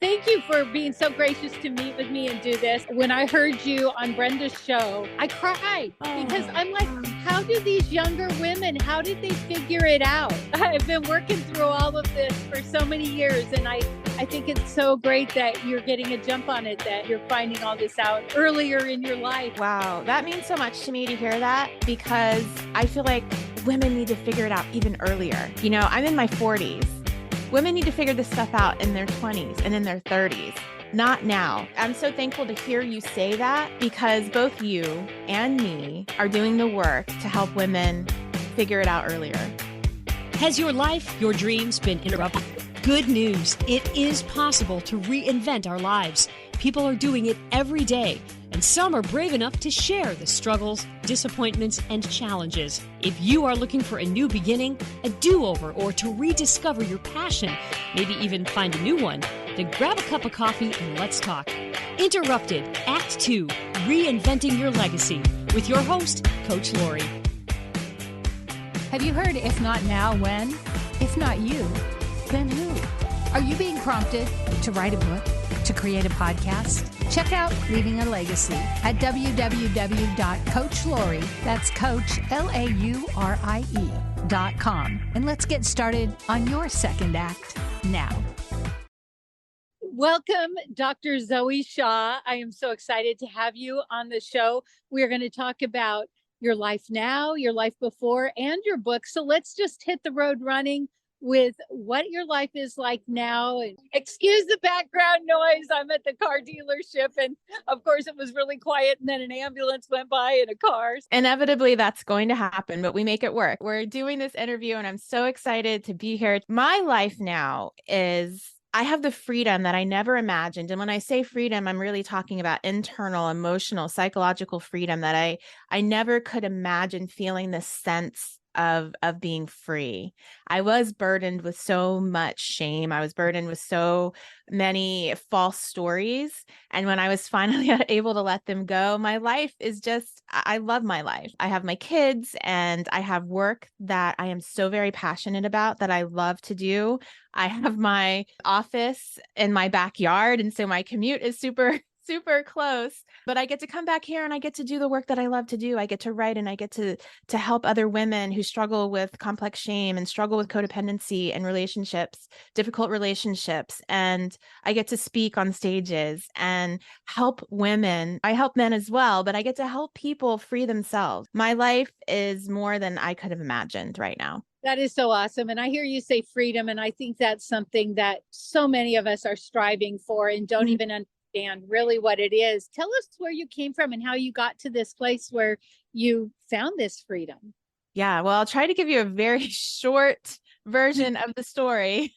Thank you for being so gracious to meet with me and do this. When I heard you on Brenda's show, I cried because I'm like, how do these younger women, how did they figure it out? I've been working through all of this for so many years, and I think it's so great that you're getting a jump on it, that you're finding all this out earlier in your life. Wow, that means so much to me to hear that, because I feel like women need to figure it out even earlier. You know, I'm in my 40s. Women need to figure this stuff out in their 20s and in their 30s, not now. I'm so thankful to hear you say that, because both you and me are doing the work to help women figure it out earlier. Has your life, your dreams been interrupted? Good news. It is possible to reinvent our lives. People are doing it every day, and some are brave enough to share the struggles, disappointments, and challenges. If you are looking for a new beginning, a do-over, or to rediscover your passion, maybe even find a new one, then grab a cup of coffee and let's talk. Interrupted, Act 2, Reinventing Your Legacy, with your host, Coach Laurie. Have you heard, if not now, when? If not you, then who? Are you being prompted to write a book, to create a podcast? Check out Leaving a Legacy at www.coachlaurie, that's Coach, LAURIE.com. And let's get started on your second act now. Welcome, Dr. Zoe Shaw. I am so excited to have you on the show. We're going to talk about your life now, your life before, and your book. So let's just hit the road running with what your life is like now. And excuse the background noise. I'm at the car dealership, and of course it was really quiet, and then an ambulance went by and a car. Inevitably, that's going to happen, but we make it work. We're doing this interview, and I'm so excited to be here. My life now is, I have the freedom that I never imagined. And when I say freedom, I'm really talking about internal, emotional, psychological freedom that I never could imagine feeling this sense of being free. I was burdened with so much shame. I was burdened with so many false stories. And when I was finally able to let them go, my life is just, I love my life. I have my kids, and I have work that I am so very passionate about, that I love to do. I have my office in my backyard, and so my commute is super close, but I get to come back here and I get to do the work that I love to do. I get to write, and I get to help other women who struggle with complex shame and struggle with codependency and relationships, difficult relationships. And I get to speak on stages and help women. I help men as well, but I get to help people free themselves. My life is more than I could have imagined right now. That is so awesome. And I hear you say freedom, and I think that's something that so many of us are striving for and don't even understand really what it is. Tell us where you came from and how you got to this place where you found this freedom. Yeah, well, I'll try to give you a very short version of the story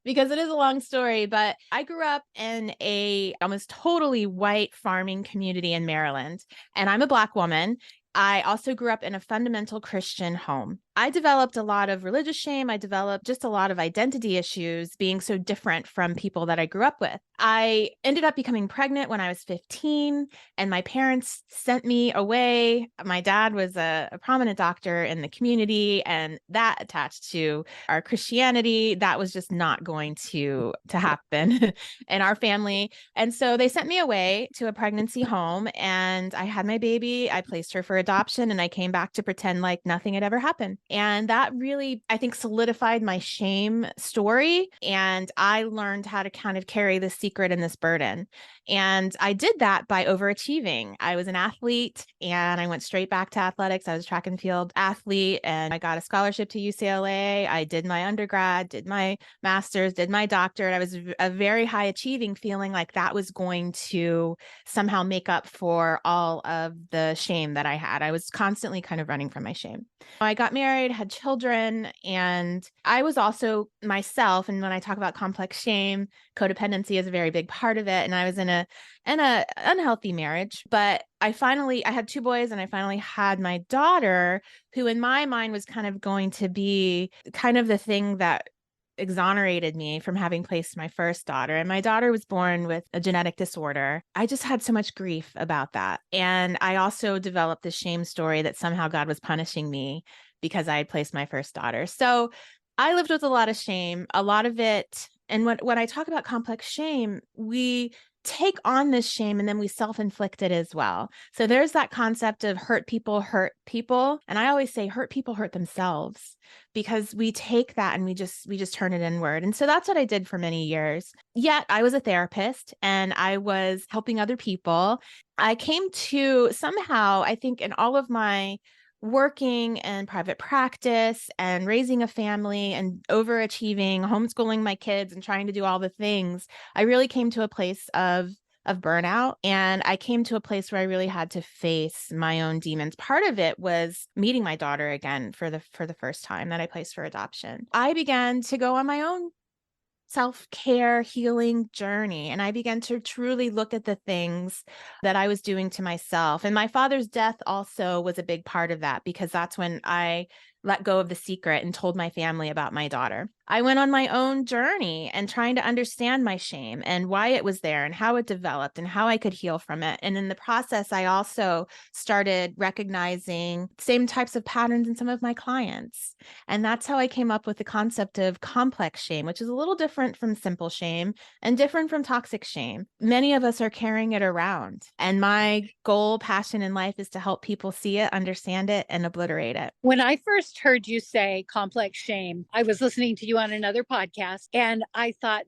because it is a long story, but I grew up in a almost totally white farming community in Maryland, and I'm a Black woman. I also grew up in a fundamental Christian home. I developed a lot of religious shame. I developed just a lot of identity issues being so different from people that I grew up with. I ended up becoming pregnant when I was 15, and my parents sent me away. My dad was a prominent doctor in the community, and that attached to our Christianity, that was just not going to happen in our family. And so they sent me away to a pregnancy home, and I had my baby. I placed her for adoption, and I came back to pretend like nothing had ever happened. And that really, I think, solidified my shame story. And I learned how to kind of carry this secret and this burden. And I did that by overachieving. I was an athlete, and I went straight back to athletics. I was a track and field athlete, and I got a scholarship to UCLA. I did my undergrad, did my master's, did my doctorate. I was a very high achieving, feeling like that was going to somehow make up for all of the shame that I had. I was constantly kind of running from my shame. I got married, had children, and I was also myself. And when I talk about complex shame, codependency is a very big part of it. And I was in a unhealthy marriage, but I had 2 boys, and I finally had my daughter, who in my mind was kind of going to be kind of the thing that exonerated me from having placed my first daughter. And my daughter was born with a genetic disorder. I just had so much grief about that. And I also developed the shame story that somehow God was punishing me because I had placed my first daughter. So I lived with a lot of shame. A lot of it And when I talk about complex shame, we take on this shame and then we self-inflict it as well. So there's that concept of hurt people. And I always say hurt people hurt themselves, because we take that and we just turn it inward. And so that's what I did for many years. Yet I was a therapist and I was helping other people. I came to somehow, I think in all of my working in private practice and raising a family and overachieving, homeschooling my kids and trying to do all the things, I really came to a place of burnout. And I came to a place where I really had to face my own demons. Part of it was meeting my daughter again for the first time that I placed for adoption. I began to go on my own self-care healing journey. And I began to truly look at the things that I was doing to myself. And my father's death also was a big part of that, because that's when I let go of the secret and told my family about my daughter. I went on my own journey and trying to understand my shame and why it was there and how it developed and how I could heal from it. And in the process, I also started recognizing same types of patterns in some of my clients. And that's how I came up with the concept of complex shame, which is a little different from simple shame and different from toxic shame. Many of us are carrying it around. And my goal, passion in life is to help people see it, understand it, and obliterate it. When I first heard you say complex shame, I was listening to you on another podcast and I thought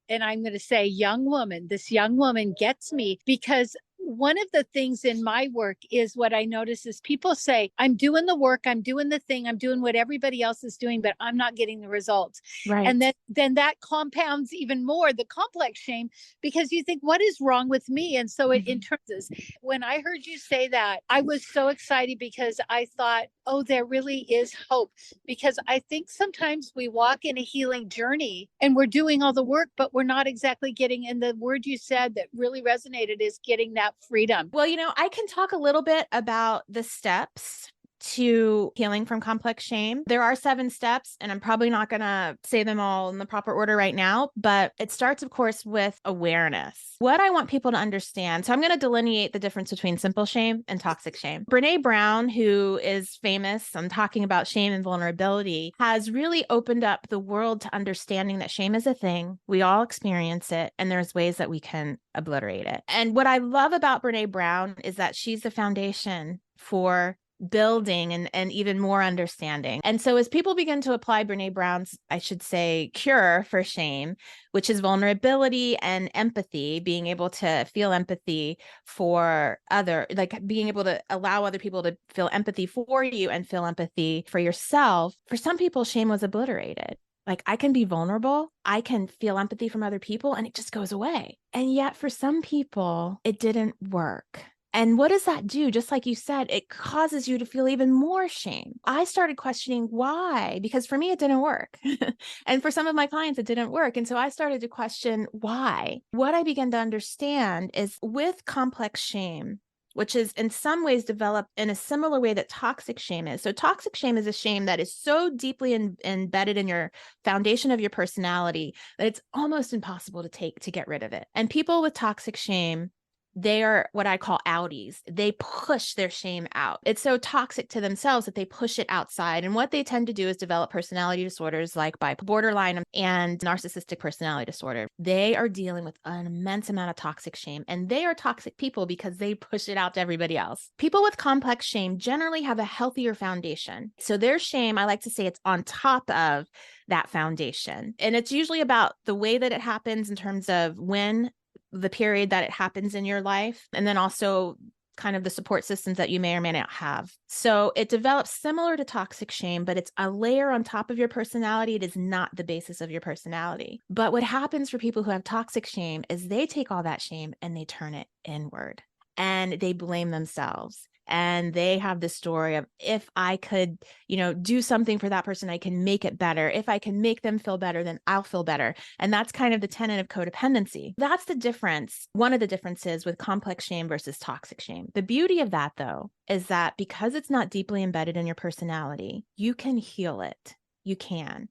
and I'm going to say this young woman gets me, because one of the things in my work is what I notice is people say, I'm doing the work, I'm doing the thing, I'm doing what everybody else is doing, but I'm not getting the results. Right. And then that compounds even more the complex shame, because you think, what is wrong with me? And so it internals. When I heard you say that, I was so excited, because I thought, oh, there really is hope. Because I think sometimes we walk in a healing journey and we're doing all the work, but we're not exactly getting, and the word you said that really resonated is getting that freedom. Well, I can talk a little bit about the steps to healing from complex shame. There are 7 steps, and I'm probably not going to say them all in the proper order right now, but it starts, of course, with awareness. What I want people to understand. So I'm going to delineate the difference between simple shame and toxic shame. Brene Brown, who is famous on talking about shame and vulnerability, has really opened up the world to understanding that shame is a thing. We all experience it, and there's ways that we can obliterate it. And what I love about Brene Brown is that she's the foundation for building and even more understanding. And so as people begin to apply Brene Brown's, I should say, cure for shame, which is vulnerability and empathy, being able to feel empathy for being able to allow other people to feel empathy for you and feel empathy for yourself. For some people, shame was obliterated. Like, I can be vulnerable, I can feel empathy from other people, and it just goes away. And yet for some people, it didn't work. And what does that do? Just like you said, it causes you to feel even more shame. I started questioning why, because for me, it didn't work. And for some of my clients, it didn't work. And so I started to question why. What I began to understand is with complex shame, which is in some ways developed in a similar way that toxic shame is. So toxic shame is a shame that is so deeply embedded in your foundation of your personality that it's almost impossible to get rid of it. And people with toxic shame, they are what I call outies. They push their shame out. It's so toxic to themselves that they push it outside. And what they tend to do is develop personality disorders like borderline and narcissistic personality disorder. They are dealing with an immense amount of toxic shame, and they are toxic people because they push it out to everybody else. People with complex shame generally have a healthier foundation. So their shame, I like to say, it's on top of that foundation. And it's usually about the way that it happens in terms of when the period that it happens in your life, and then also kind of the support systems that you may or may not have. So it develops similar to toxic shame, but it's a layer on top of your personality. It is not the basis of your personality. But what happens for people who have toxic shame is they take all that shame and they turn it inward and they blame themselves. And they have this story of, if I could, do something for that person, I can make it better. If I can make them feel better, then I'll feel better. And that's kind of the tenet of codependency. That's the difference. One of the differences with complex shame versus toxic shame. The beauty of that, though, is that because it's not deeply embedded in your personality, you can heal it. You can.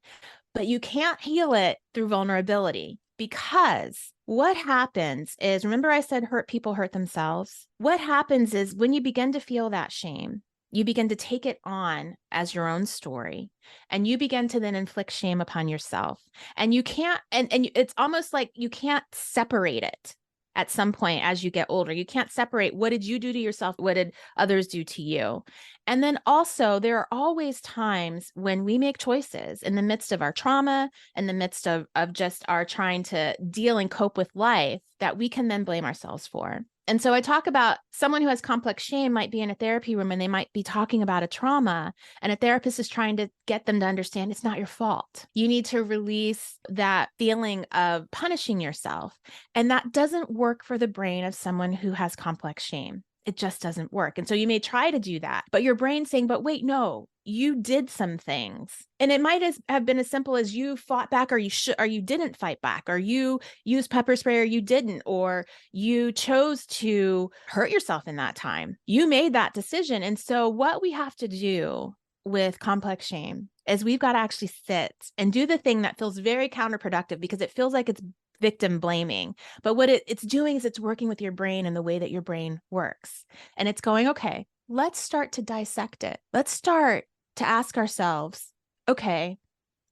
But you can't heal it through vulnerability. Because what happens is, remember I said hurt people hurt themselves? What happens is when you begin to feel that shame, you begin to take it on as your own story, and you begin to then inflict shame upon yourself. And you can't, and it's almost like you can't separate it at some point as you get older. You can't separate, what did you do to yourself? What did others do to you? And then also, there are always times when we make choices in the midst of our trauma, in the midst of just our trying to deal and cope with life, that we can then blame ourselves for. And so I talk about someone who has complex shame might be in a therapy room and they might be talking about a trauma, and a therapist is trying to get them to understand it's not your fault. You need to release that feeling of punishing yourself. And that doesn't work for the brain of someone who has complex shame. It just doesn't work. And so you may try to do that, but your brain's saying, but wait, no, you did some things. And it might have been as simple as you fought back, or you didn't fight back, or you used pepper spray, or you didn't, or you chose to hurt yourself in that time. You made that decision. And so what we have to do with complex shame is we've got to actually sit and do the thing that feels very counterproductive, because it feels like it's victim blaming. But what it's doing is it's working with your brain and the way that your brain works. And it's going, okay, let's start to dissect it. Let's start to ask ourselves, okay,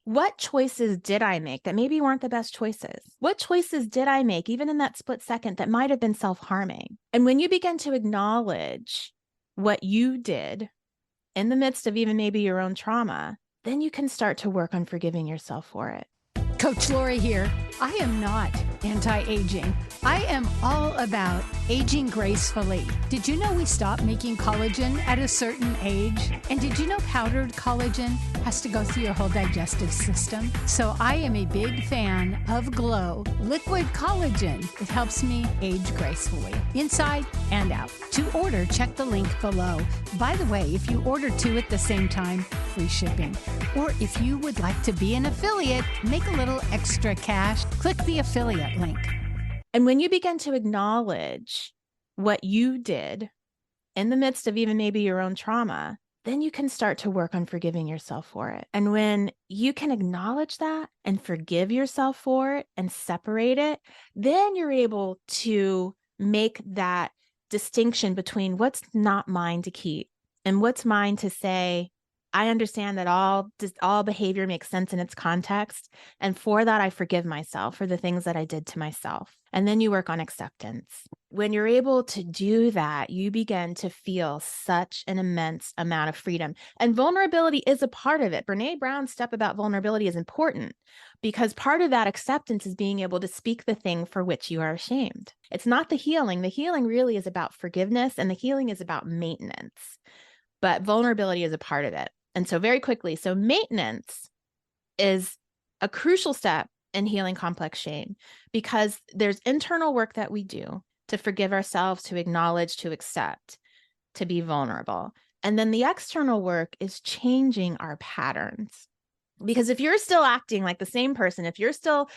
what choices did I make that maybe weren't the best choices? What choices did I make, even in that split second, that might have been self-harming? And when you begin to acknowledge what you did in the midst of even maybe your own trauma, then you can start to work on forgiving yourself for it. Coach Laurie here. I am not anti-aging. I am all about aging gracefully. Did you know we stop making collagen at a certain age? And did you know powdered collagen has to go through your whole digestive system? So I am a big fan of Glow Liquid Collagen. It helps me age gracefully, inside and out. To order, check the link below. By the way, if you order two at the same time, free shipping. Or if you would like to be an affiliate, make a little extra cash, click the affiliate link. And when you begin to acknowledge what you did in the midst of even maybe your own trauma, then you can start to work on forgiving yourself for it. And when you can acknowledge that and forgive yourself for it and separate it, then you're able to make that distinction between what's not mine to keep and what's mine to say, I understand that all behavior makes sense in its context. And for that, I forgive myself for the things that I did to myself. And then you work on acceptance. When you're able to do that, you begin to feel such an immense amount of freedom. And vulnerability is a part of it. Brene Brown's step about vulnerability is important, because part of that acceptance is being able to speak the thing for which you are ashamed. It's not the healing. The healing really is about forgiveness, and the healing is about maintenance. But vulnerability is a part of it. And so very quickly, so maintenance is a crucial step in healing complex shame, because there's internal work that we do to forgive ourselves, to acknowledge, to accept, to be vulnerable. And then the external work is changing our patterns. Because if you're still acting like the same person, if you're still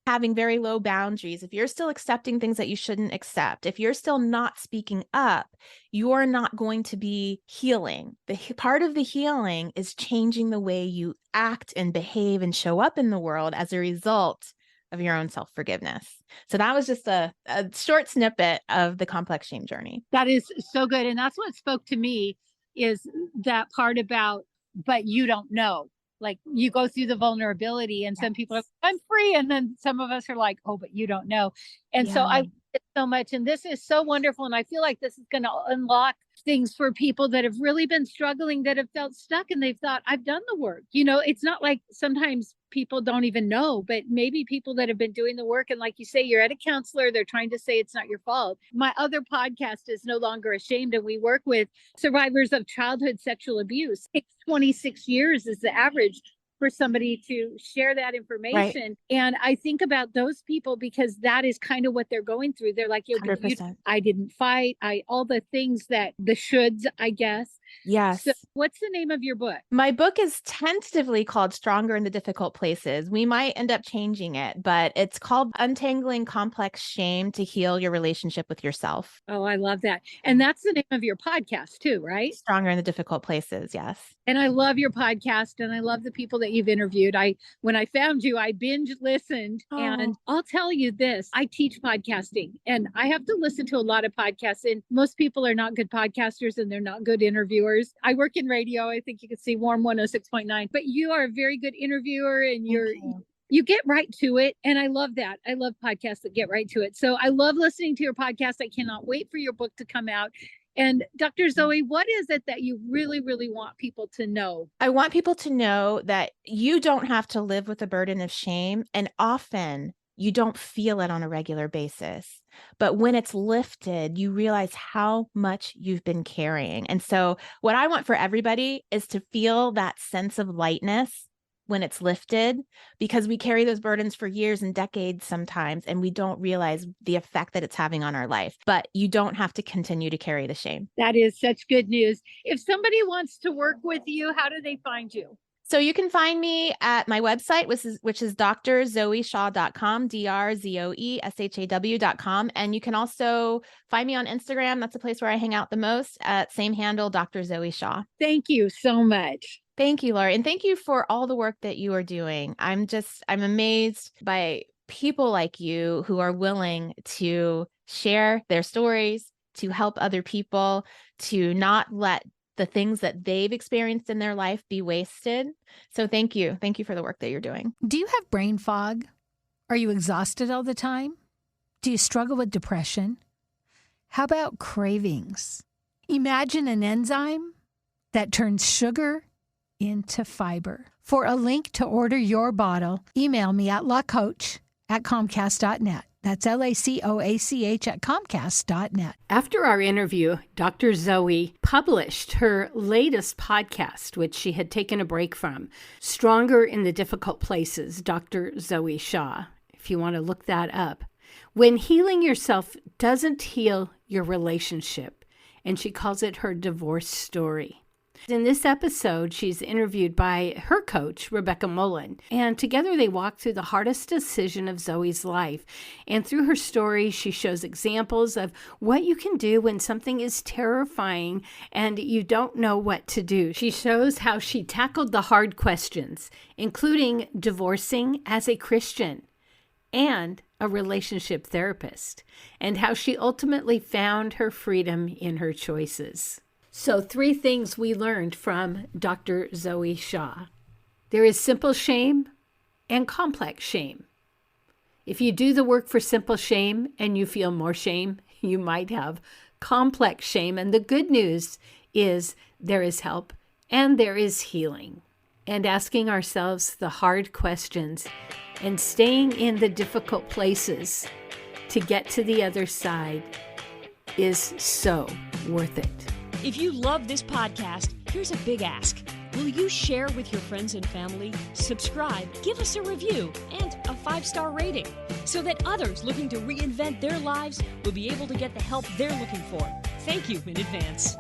having very low boundaries, if you're still accepting things that you shouldn't accept, if you're still not speaking up, you're not going to be healing. The part of the healing is changing the way you act and behave and show up in the world as a result of your own self-forgiveness. So that was just a short snippet of the complex shame journey. That is so good. And that's what spoke to me, is that part about, but you don't know. Like, you go through the vulnerability, and some people are, I'm free. And then some of us are like, oh, but you don't know. And so I love it so much. And this is so wonderful. And I feel like this is going to unlock things for people that have really been struggling, that have felt stuck, and they've thought, I've done the work. You know, it's not like sometimes people don't even know, but maybe people that have been doing the work. And like you say, you're at a counselor, they're trying to say it's not your fault. My other podcast is No Longer Ashamed, and we work with survivors of childhood sexual abuse. 26 years is the average for somebody to share that information. Right. And I think about those people, because that is kind of what they're going through. They're like, I didn't fight. All the things that the shoulds, I guess. Yes. So what's the name of your book? My book is tentatively called Stronger in the Difficult Places. We might end up changing it, but it's called Untangling Complex Shame to Heal Your Relationship with Yourself. Oh, I love that. And that's the name of your podcast too, right? Stronger in the Difficult Places. Yes. And I love your podcast, and I love the people that that you've interviewed. When I found you, I binge listened. And I'll tell you this, I teach podcasting and I have to listen to a lot of podcasts, and most people are not good podcasters and they're not good interviewers. I work in radio. I think you can see Warm 106.9, but you are a very good interviewer, and you get right to it. And I love that. I love podcasts that get right to it. So I love listening to your podcast. I cannot wait for your book to come out. And Dr. Zoe, what is it that you really, really want people to know? I want people to know that you don't have to live with the burden of shame. And often you don't feel it on a regular basis. But when it's lifted, you realize how much you've been carrying. And so what I want for everybody is to feel that sense of lightness when it's lifted, because we carry those burdens for years and decades sometimes, and we don't realize the effect that it's having on our life. But you don't have to continue to carry the shame. That is such good news. If somebody wants to work with you, how do they find you? So you can find me at my website, which is drzoeshaw.com, drzoeshaw.com. And you can also find me on Instagram. That's the place where I hang out the most, at same handle, Dr. Zoe Shaw. Thank you so much. Thank you, Laurie. And thank you for all the work that you are doing. I'm amazed by people like you who are willing to share their stories, to help other people, to not let the things that they've experienced in their life be wasted. So thank you. Thank you for the work that you're doing. Do you have brain fog? Are you exhausted all the time? Do you struggle with depression? How about cravings? Imagine an enzyme that turns sugar into fiber. For a link to order your bottle, email me at lacoach@comcast.net. That's lacoach@comcast.net. After our interview, Dr. Zoe published her latest podcast, which she had taken a break from, Stronger in the Difficult Places, Dr. Zoe Shaw, if you want to look that up. When healing yourself doesn't heal your relationship, and she calls it her divorce story. In this episode, she's interviewed by her coach, Rebecca Mullen, and together they walk through the hardest decision of Zoe's life. And through her story, she shows examples of what you can do when something is terrifying and you don't know what to do. She shows how she tackled the hard questions, including divorcing as a Christian and a relationship therapist, and how she ultimately found her freedom in her choices. So 3 things we learned from Dr. Zoe Shaw. There is simple shame and complex shame. If you do the work for simple shame and you feel more shame, you might have complex shame. And the good news is there is help and there is healing. And asking ourselves the hard questions and staying in the difficult places to get to the other side is so worth it. If you love this podcast, here's a big ask. Will you share with your friends and family, subscribe, give us a review, and a 5-star rating so that others looking to reinvent their lives will be able to get the help they're looking for? Thank you in advance.